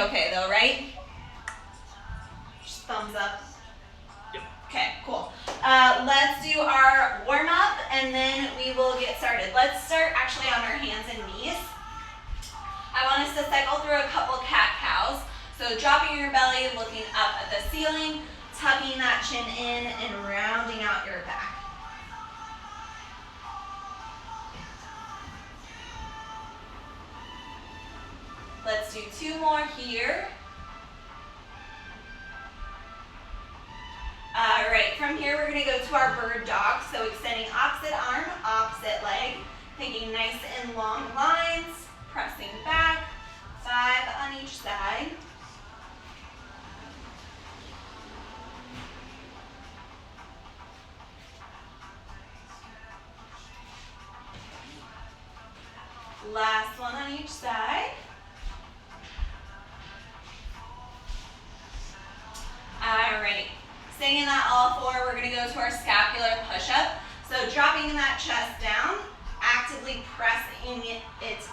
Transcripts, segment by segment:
Okay though, right? Just thumbs up. Yep. Okay, cool. Let's do our warm up and then we will get started. Let's start actually on our hands and knees. I want us to cycle through a couple cat-cows. So dropping your belly, looking up at the ceiling, tucking that chin in and rounding out your back. Let's do 2 more here. All right, from here we're gonna go to our bird dog. So extending opposite arm, opposite leg, thinking nice and long lines, pressing back, 5 on each side. Last one on each side. All right, staying in that all 4, we're gonna go to our scapular push-up. So dropping that chest down, actively pressing it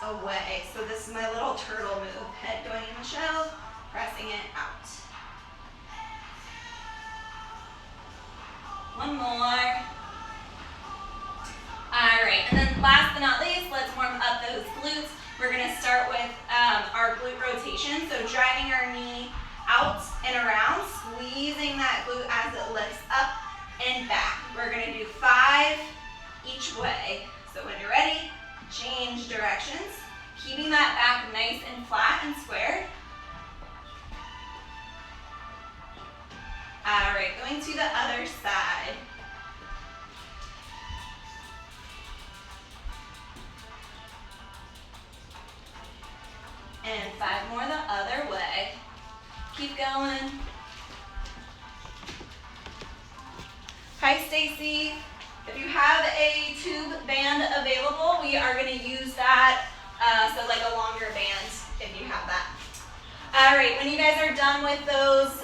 away. So this is my little turtle move. Head going in the shell, pressing it out. One more. All right, and then last but not least, let's warm up those glutes. We're gonna start with our glute rotation. So driving our knee out and around, squeezing that glute as it lifts up and back. We're gonna do 5 each way. So when you're ready, change directions, keeping that back nice and flat and square. All right, going to the other side. And 5 more the other way. Keep going. Hi, Stacy. If you have a tube band available, we are going to use that, so like a longer band if you have that. All right, when you guys are done with those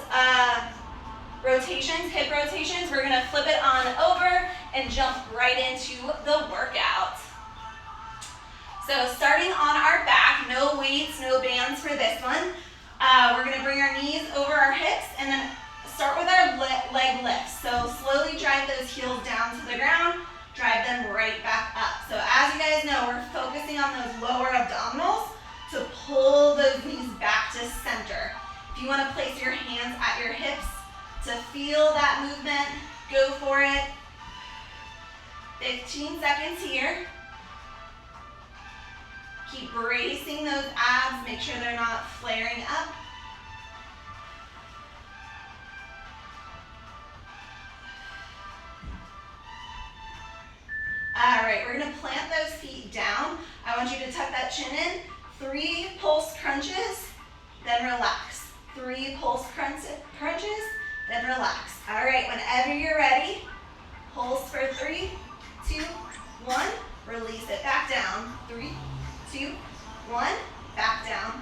rotations, hip rotations, we're going to flip it on over and jump right into the workout. So starting on our back, no weights, no bands for this one. We're going to bring our knees over our hips and then start with our leg lifts. So slowly drive those heels down to the ground, drive them right back up. So as you guys know, we're focusing on those lower abdominals to pull those knees back to center. If you want to place your hands at your hips to feel that movement, go for it. 15 seconds here. Keep bracing those abs, make sure they're not flaring up. All right, we're gonna plant those feet down. I want you to tuck that chin in. 3 pulse crunches, then relax. 3 pulse crunches, then relax. All right, whenever you're ready, pulse for 3, 2, 1. Release it back down. 3, 2, 1, back down.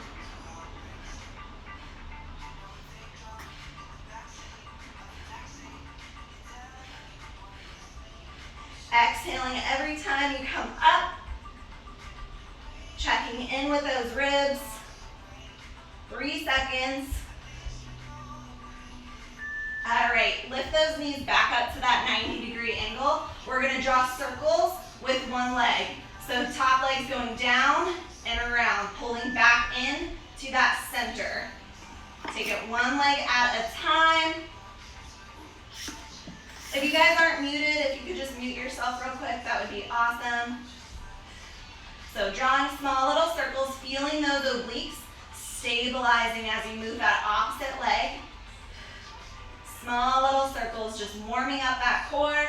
Exhaling every time you come up. Checking in with those ribs. 3 seconds. All right, lift those knees back up to that 90-degree angle. We're gonna draw circles with one leg. So top leg's going down and around, pulling back in to that center. Take it one leg at a time. If you guys aren't muted, if you could just mute yourself real quick, that would be awesome. So drawing small little circles, feeling those obliques, stabilizing as you move that opposite leg. Small little circles, just warming up that core.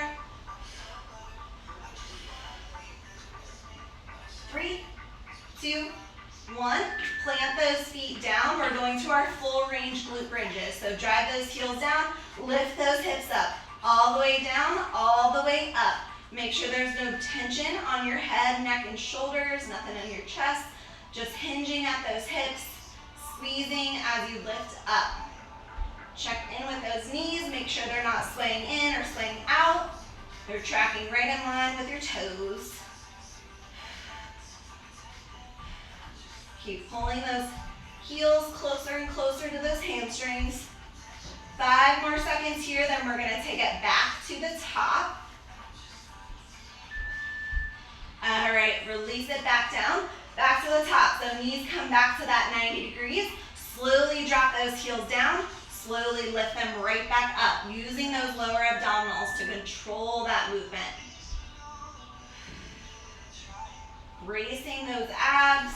3, 2, 1. Plant those feet down. We're going to our full range glute bridges. So drive those heels down, lift those hips up. All the way down, all the way up. Make sure there's no tension on your head, neck, and shoulders, nothing in your chest. Just hinging at those hips, squeezing as you lift up. Check in with those knees, make sure they're not swaying in or swaying out. They're tracking right in line with your toes. Keep pulling those Heels closer and closer to those hamstrings. 5 more seconds here, then we're gonna take it back to the top. All right, release it back down, back to the top. So knees come back to that 90 degrees. Slowly drop those heels down. Slowly lift them right back up, using those lower abdominals to control that movement. Bracing those abs.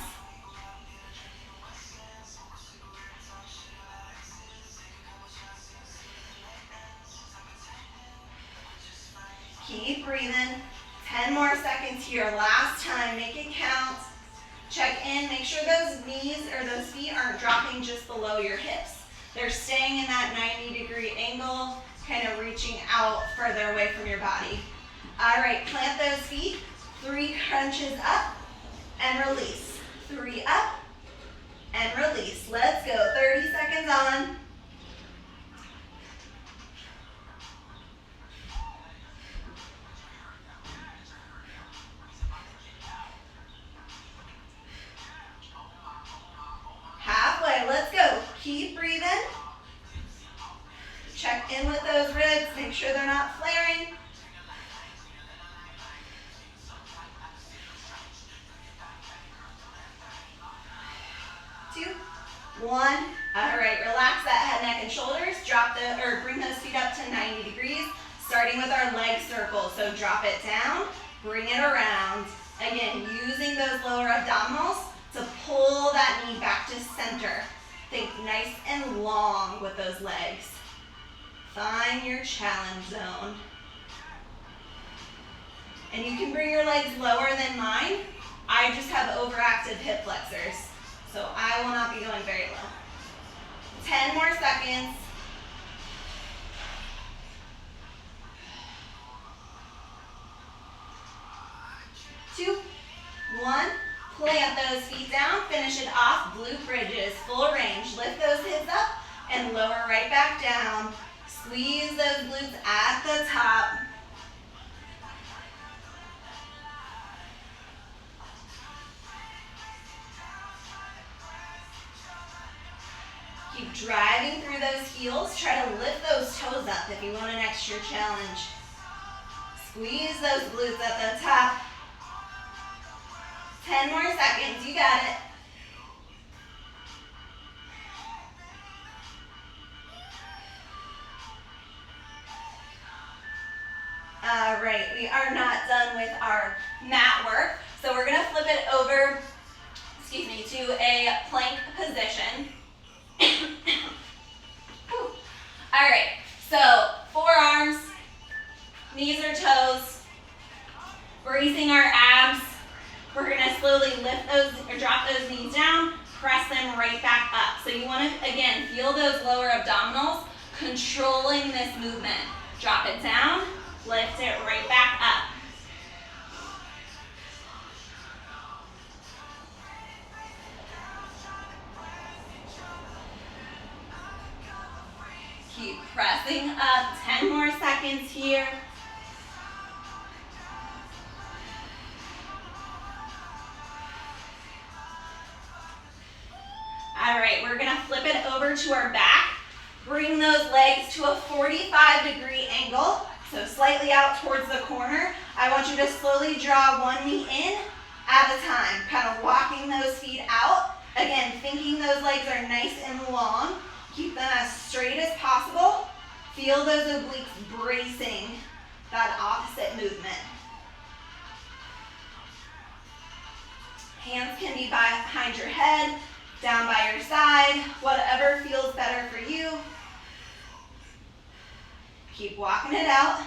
Keep breathing. 10 more seconds here. Last time, make it count. Check in, make sure those knees or those feet aren't dropping just below your hips. They're staying in that 90-degree angle, kind of reaching out further away from your body. All right, plant those feet. 3 crunches up and release. 3 up and release. Let's go. 30 seconds on. Halfway, let's go. Keep breathing. Check in with those ribs. Make sure they're not flaring. 2, 1. All right, relax that head, neck, and shoulders. Bring those feet up to 90 degrees, starting with our leg circle. So drop it down, bring it around. Again, using those lower abdominals to pull that knee back to center. Think nice and long with those legs. Find your challenge zone. And you can bring your legs lower than mine. I just have overactive hip flexors, so I will not be going very low. 10 more seconds. 2, 1. Plant those feet down. Finish it off. Glute bridges, full range. Lift those hips up and lower right back down. Squeeze those glutes at the top. Keep driving through those heels. Try to lift those toes up if you want an extra challenge. Squeeze those glutes at the top. 10 more seconds. You got it. All right, we are not done with our mat work. So we're gonna flip it over, to a plank position. All right, so forearms, knees or toes, bracing our abs. We're gonna slowly lift those or drop those knees down, press them right back up. So you wanna, again, feel those lower abdominals controlling this movement. Drop it down, lift it right back up. Keep pressing up, 10 more seconds here. All right, we're gonna flip it over to our back. Bring those legs to a 45-degree angle, so slightly out towards the corner. I want you to slowly draw one knee in at a time, kind of walking those feet out. Again, thinking those legs are nice and long. Keep them as straight as possible. Feel those obliques bracing that opposite movement. Hands can be behind your head, down by your side, whatever feels better for you. Keep walking it out.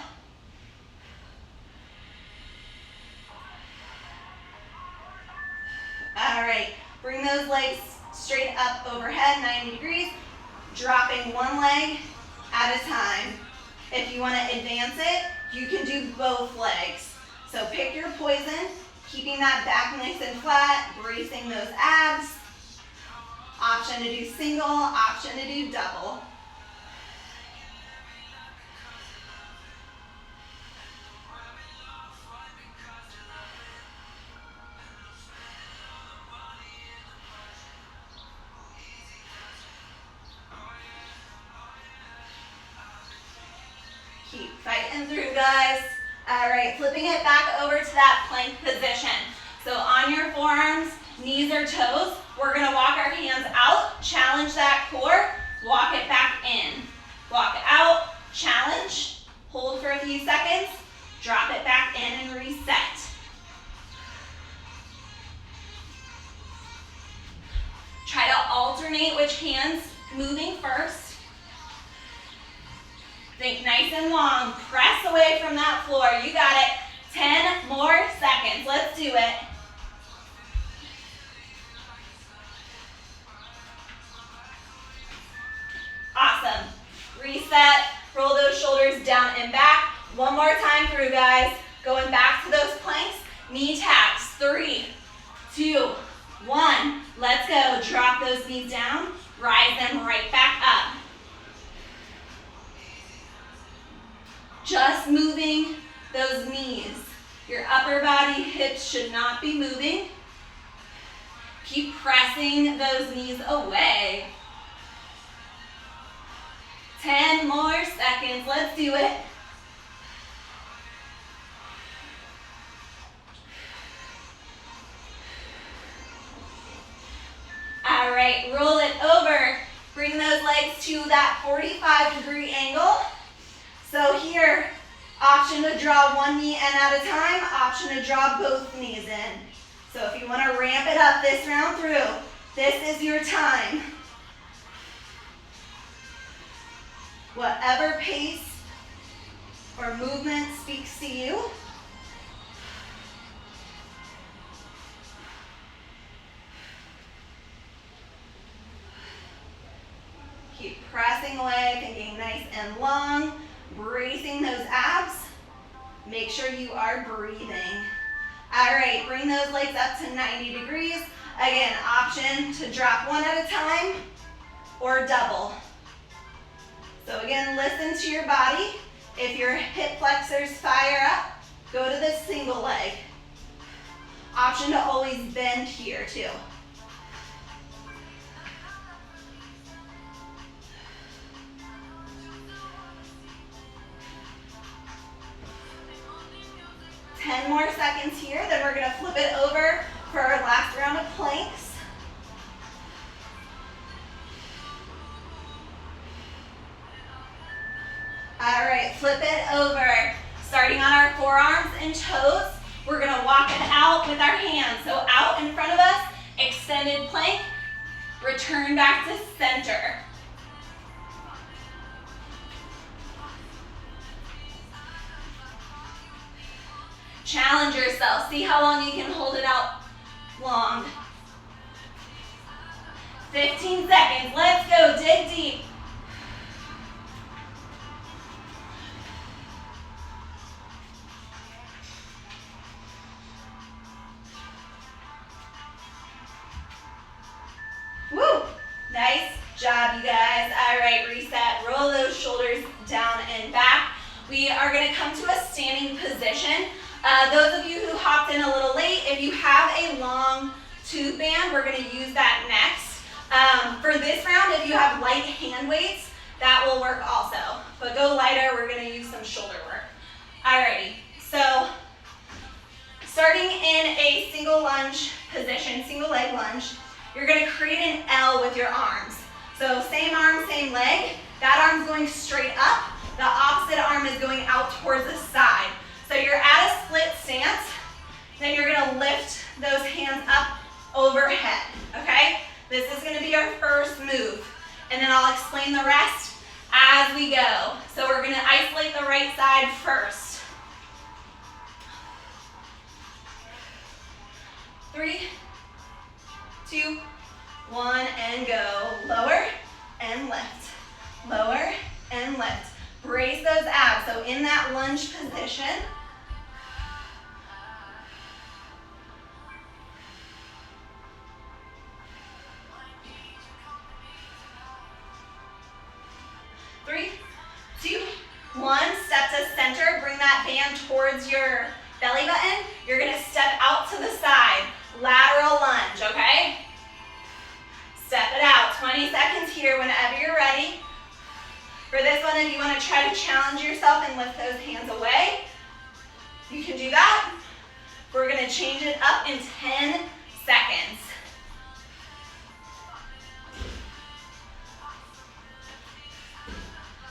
All right, bring those legs straight up overhead, 90 degrees, dropping one leg at a time. If you want to advance it, you can do both legs. So pick your poison, keeping that back nice and flat, bracing those abs. Option to do single, option to do double. Keep fighting through, guys. All right, flipping it back over to that plank position. So on your forearms, knees or toes, we're gonna walk our hands out, challenge that core, walk it back in. Walk it out, challenge, hold for a few seconds, drop it back in and reset. Try to alternate which hand's moving first. Think nice and long, press away from that floor. You got it. 10 more seconds, let's do it. Awesome. Reset, roll those shoulders down and back. One more time through, guys. Going back to those planks, knee taps. 3, 2, 1. Let's go. Drop those knees down, rise them right back up. Just moving those knees. Your upper body, hips should not be moving. Keep pressing those knees away. 10 more seconds, let's do it. All right, roll it over. Bring those legs to that 45-degree angle. So here, option to draw one knee in at a time, option to draw both knees in. So if you want to ramp it up this round through, this is your time. Whatever pace or movement speaks to you. Keep pressing away, thinking nice and long, bracing those abs. Make sure you are breathing. All right, bring those legs up to 90 degrees. Again, option to drop one at a time or double. So again, listen to your body. If your hip flexors fire up, go to the single leg. Option to always bend here too. Ten more seconds here, then we're gonna flip it over for our last round of planks. All right, flip it over. Starting on our forearms and toes, we're gonna walk it out with our hands. So out in front of us, extended plank, return back to center. Challenge yourself, see how long you can hold it out long. 15 seconds, let's go, dig deep. Woo! Nice job, you guys. All right, reset. Roll those shoulders down and back. We are going to come to a standing position. Those of you who hopped in a little late, if you have a long tube band, we're going to use that next. For this round, if you have light hand weights, that will work also. But go lighter, we're going to use some shoulder work. Alrighty, so starting in a single lunge position, single leg lunge, you're going to create an L with your arms. So same arm, same leg. That arm's going straight up. The opposite arm is going out towards the side. So you're at a split stance. Then you're going to lift those hands up overhead, okay? This is going to be our first move. And then I'll explain the rest as we go. So we're going to isolate the right side first. 3, 2, 1, and go. Lower and lift. Lower and lift. Brace those abs. So in that lunge position, three, two, one. Step to center. Bring that band towards your belly button. You're going to step out to the side. Lateral lunge, okay? Step it out. 20 seconds here whenever you're ready. For this one, if you want to try to challenge yourself and lift those hands away, you can do that. We're going to change it up in 10 seconds.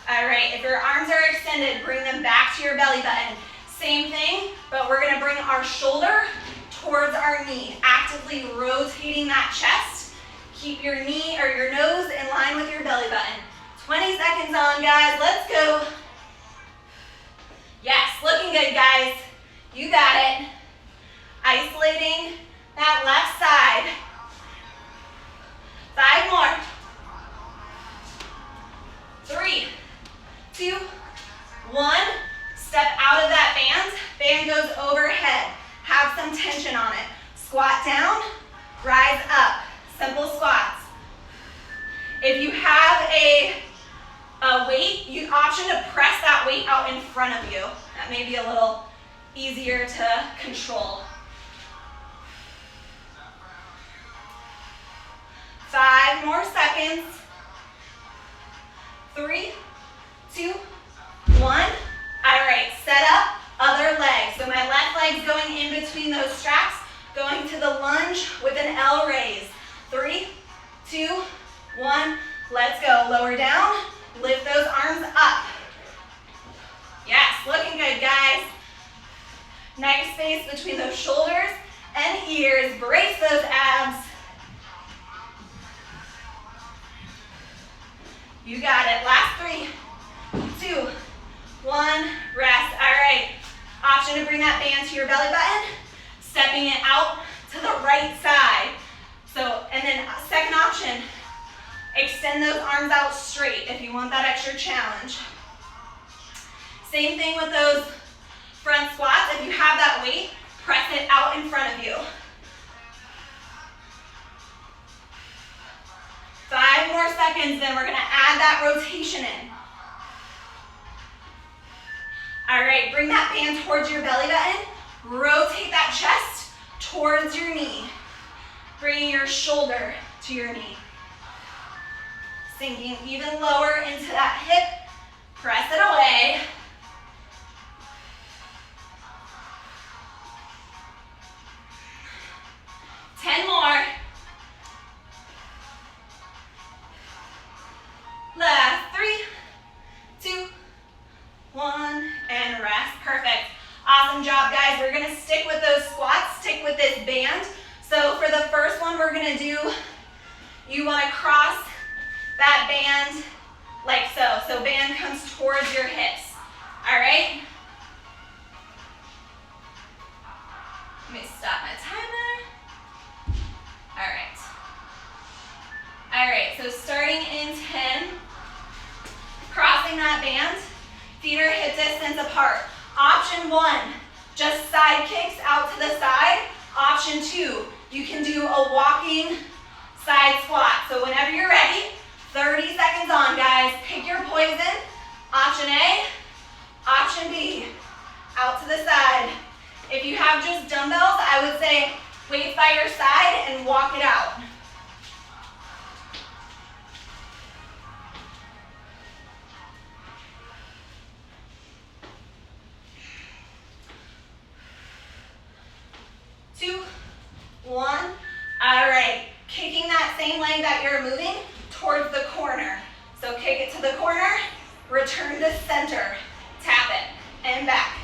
All right, if your arms are extended, bring them back to your belly button. Same thing, but we're gonna bring our shoulder towards our knee, actively rotating that chest. Keep your knee or your nose in line with your belly button. 20 seconds on, guys, let's go. Yes, looking good, guys. You got it. Isolating that left side. 5 more. 3, 2, 1. Step out of that band. Band goes overhead. Have some tension on it. Squat down, rise up. Simple squats. If you have a weight, you option to press that weight out in front of you. That may be a little easier to control. 5 more seconds. 3, 2, 1. All right, set up, other leg. So my left leg's going in between those straps, going to the lunge with an L raise. 3, 2, 1, let's go. Lower down, lift those arms up. Yes, looking good, guys. Nice space between those shoulders and ears. Brace those abs. You got it. Last 3, 2, 1, rest. All right. Option to bring that band to your belly button, stepping it out to the right side. So, and then second option, extend those arms out straight if you want that extra challenge. Same thing with those front squats. If you have that weight, press it out in front of you. 5 more seconds, then we're gonna add that rotation in. All right, bring that band towards your belly button. Rotate that chest towards your knee. Bringing your shoulder to your knee. Sinking even lower into that hip. Press it away. Ten more. Last 3, 2, 1, and rest. Perfect. Awesome job, guys. We're gonna stick with those squats, stick with this band. So for the first one we're gonna do, you wanna cross that band like so. So band comes towards your hips. All right? Let me stop my timer. All right. All right, so starting in 10, crossing that band, feet are hip distance apart. Option 1, just side kicks out to the side. Option 2, you can do a walking side squat. So whenever you're ready, 30 seconds on, guys. Pick your poison. Option A, option B, out to the side. If you have just dumbbells, I would say weight by your side and walk it out. Two, 1. All right, kicking that same leg that you're moving towards the corner. So kick it to the corner, return to center, tap it, and back,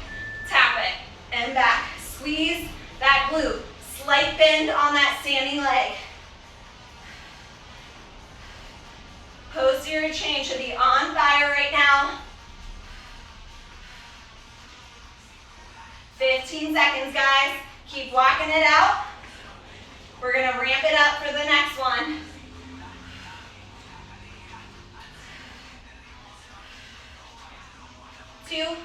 tap it, and back. Squeeze that glute, slight bend on that standing leg. Posterior chain should be on fire right now. 15 seconds, guys. Keep walking it out. We're gonna ramp it up for the next one. Two,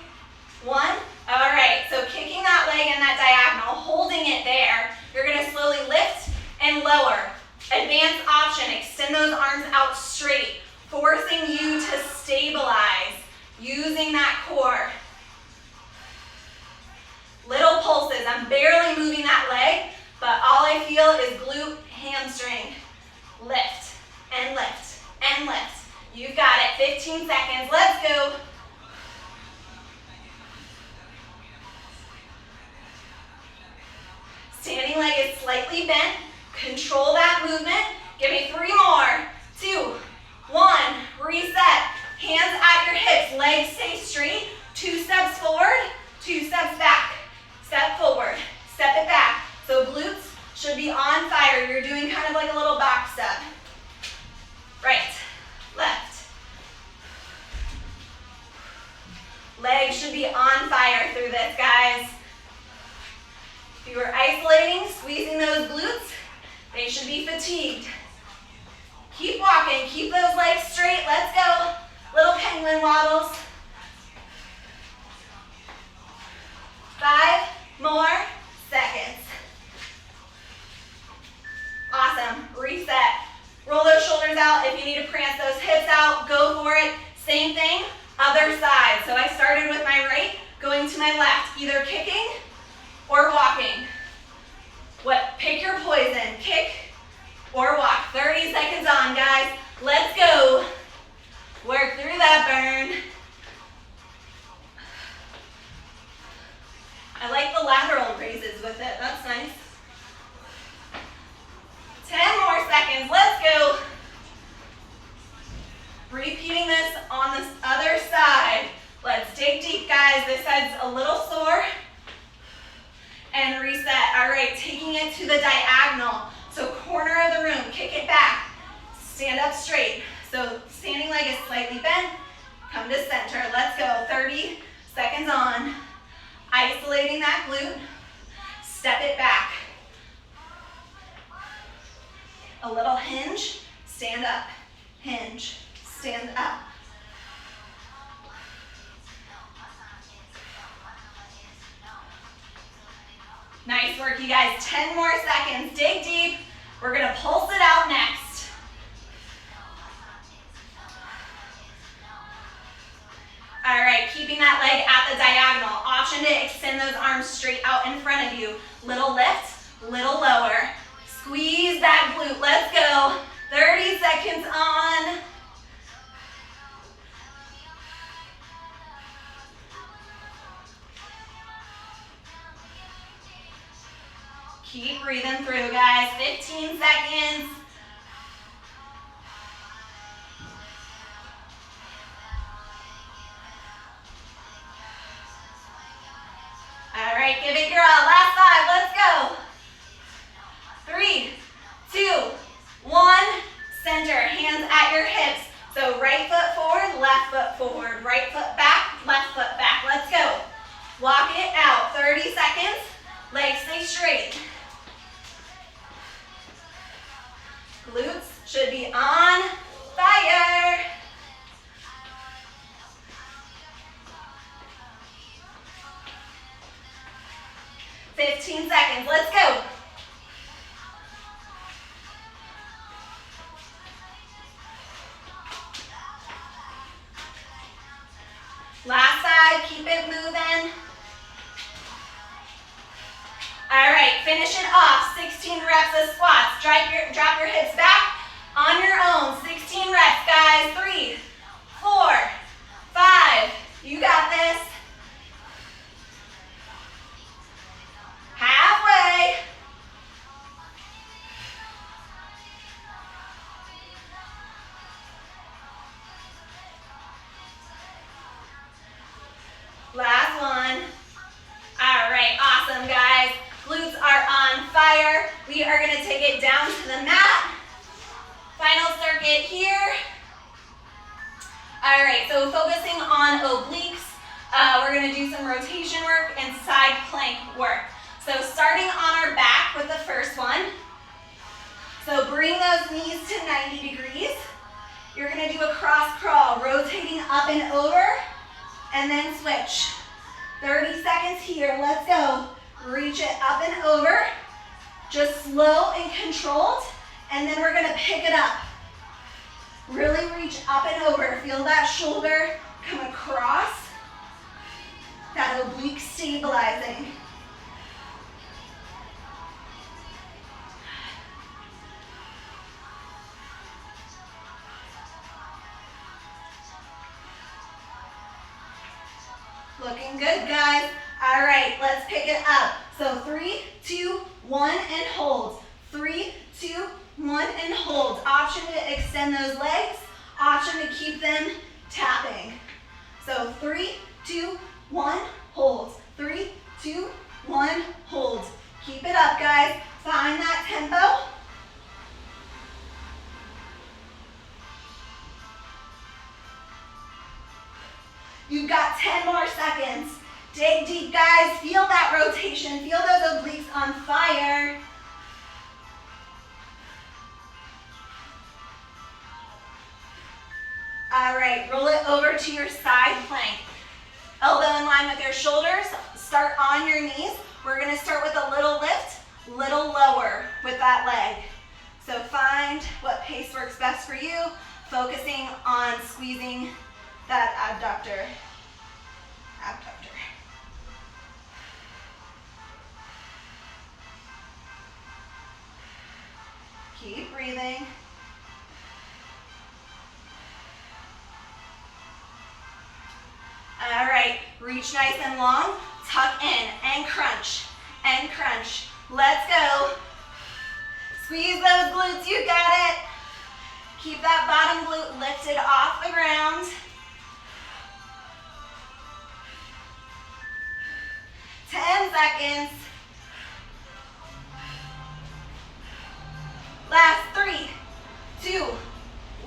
1. All right, so kicking that leg in that diagonal, holding it there. You're gonna slowly lift and lower. Advanced option, extend those arms out straight, forcing you to stabilize, using that core. Little pulses, I'm barely moving that leg, but all I feel is glute, hamstring. Lift, and lift, and lift. You've got it. 15 seconds. Let's go. Standing leg is slightly bent. Control that movement. Give me 3 more. 2, 1. Reset. Hands at your hips. Legs stay straight. 2 steps forward, 2 steps back. Step forward. Step it back. So glutes should be on fire. You're doing kind of like a little back step. Right, left. Legs should be on fire through this, guys. If you were isolating, squeezing those glutes, they should be fatigued. Keep walking, keep those legs straight. Let's go. Little penguin waddles. 5 more seconds. Awesome. Reset. Roll those shoulders out. If you need to prance those hips out, go for it. Same thing, other side. So I started with my right, going to my left, either kicking or walking. Pick your poison. Kick or walk. 30 seconds on, guys. Let's go. Work through that burn. I like the lateral raises with it. That's nice. 10 more seconds. Let's go. Repeating this on this other side. Let's dig deep, guys. This side's a little sore. And reset. All right, taking it to the diagonal. So corner of the room, kick it back. Stand up straight. So standing leg is slightly bent. Come to center. Let's go. 30 seconds on. Isolating that glute. Step it back. A little hinge. Stand up. Hinge. Stand up. Nice work, you guys. 10 more seconds. Dig deep. We're going to pulse it out next. All right, keeping that leg at the diagonal. Option to extend those arms straight out in front of you. Little lift, little lower. Squeeze that glute. Let's go. 30 seconds on. Keep breathing through, guys. 15 seconds. All right, give it your all. Last 5. Let's go. 3, 2, 1. Center. Hands at your hips. So right foot forward, left foot forward. Right foot back, left foot back. Let's go. Walk it out. 30 seconds. Legs stay straight. Glutes should be on fire. $15 seconds. Let's go. Last side, keep it moving. All right, finish it off. 16 reps of squats. Drop your hips back on your own. 16 reps, guys. 3, 4, 5. You got this. Halfway. Last one. All right, awesome, guys. Glutes are on fire. We are going to take it down to the mat. Final circuit here. All right, so focusing on obliques, we're going to do some rotation work and side plank work. So starting on our back with the first one. So bring those knees to 90 degrees. You're going to do a cross crawl, rotating up and over, and then switch. 30 seconds here. Let's go. Reach it up and over. Just slow and controlled. And then we're going to pick it up. Really reach up and over. Feel that shoulder come across. That oblique stabilizing. Looking good, guys. All right, let's pick it up. So 3, 2, 1, and hold. 3, 2, 1, and hold. Option to extend those legs. Option to keep them tapping. So 3, 2, 1, hold. 3, 2, 1, hold. Keep it up, guys. Find that tempo. You've got 10 more seconds. Dig deep, guys. Feel that rotation. Feel those obliques on fire. All right, roll it over to your side plank. Elbow in line with your shoulders. Start on your knees. We're gonna start with a little lift, little lower with that leg. So find what pace works best for you, focusing on squeezing that abductor. Keep breathing. All right, reach nice and long, tuck in and crunch, and crunch. Let's go. Squeeze those glutes, you got it. Keep that bottom glute lifted off the ground. Seconds. Last 3, 2,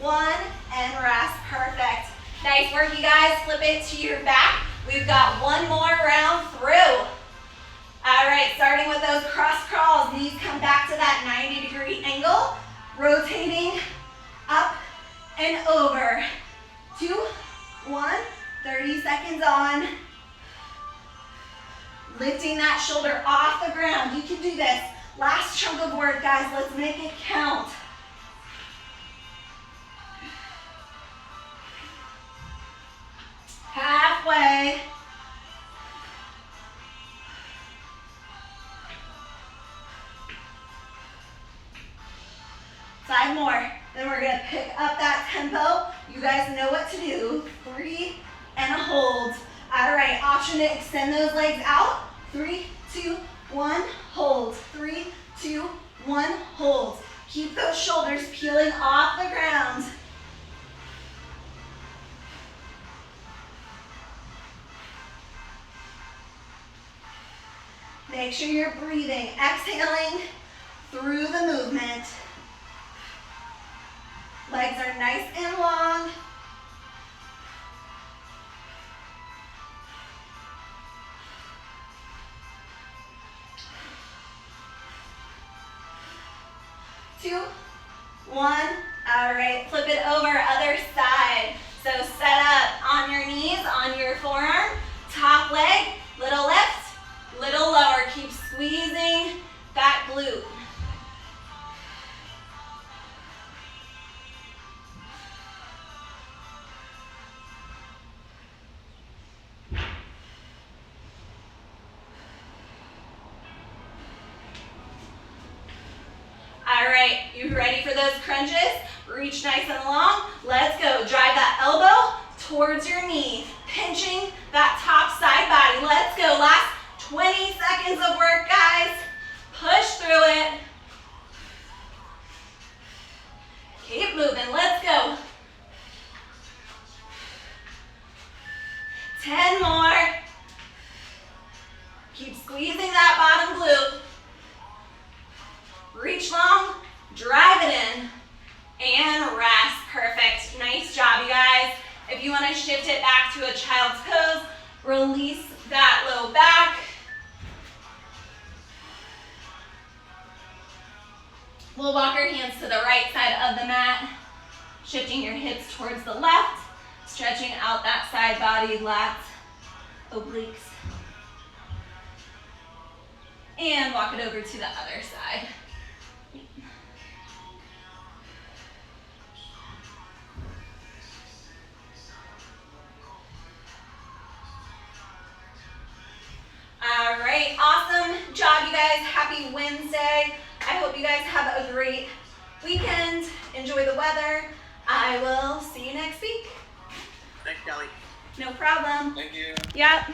1, and rest. Perfect. Nice work, you guys. Flip it to your back. We've got one more round through. All right, starting with those cross crawls. Knees come back to that 90-degree angle. Rotating up and over. 2, 1, 30 seconds on. Lifting that shoulder off the ground. You can do this. Last chunk of work, guys. Let's make it count. Halfway. Five more. Then we're gonna pick up that tempo. You guys know what to do. 3 and a hold. All right, option to extend those legs out. 3, 2, 1, hold. 3, 2, 1, hold. Keep those shoulders peeling off the ground. Make sure you're breathing, exhaling through the movement. Legs are nice and long. Two, 1. All right, flip it over, other side. So set up on your knees, on your forearm, top leg, little lift, little lower. Keep squeezing that glute. All right, you ready for those crunches? Reach nice and long. Let's go. Drive that elbow towards your knee, pinching that top side body. Let's go. Last 20 seconds of work, guys. Push through it. Keep moving. Let's go. 10 more. Keep squeezing that bottom glute. Reach long, drive it in, and rest. Perfect. Nice job, you guys. If you want to shift it back to a child's pose, release that low back. We'll walk our hands to the right side of the mat, shifting your hips towards the left, stretching out that side body, lats, obliques. And walk it over to the other side. All right, awesome job, you guys. Happy Wednesday. I hope you guys have a great weekend. Enjoy the weather. I will see you next week. Thanks, Callie. No problem. Thank you. Yep.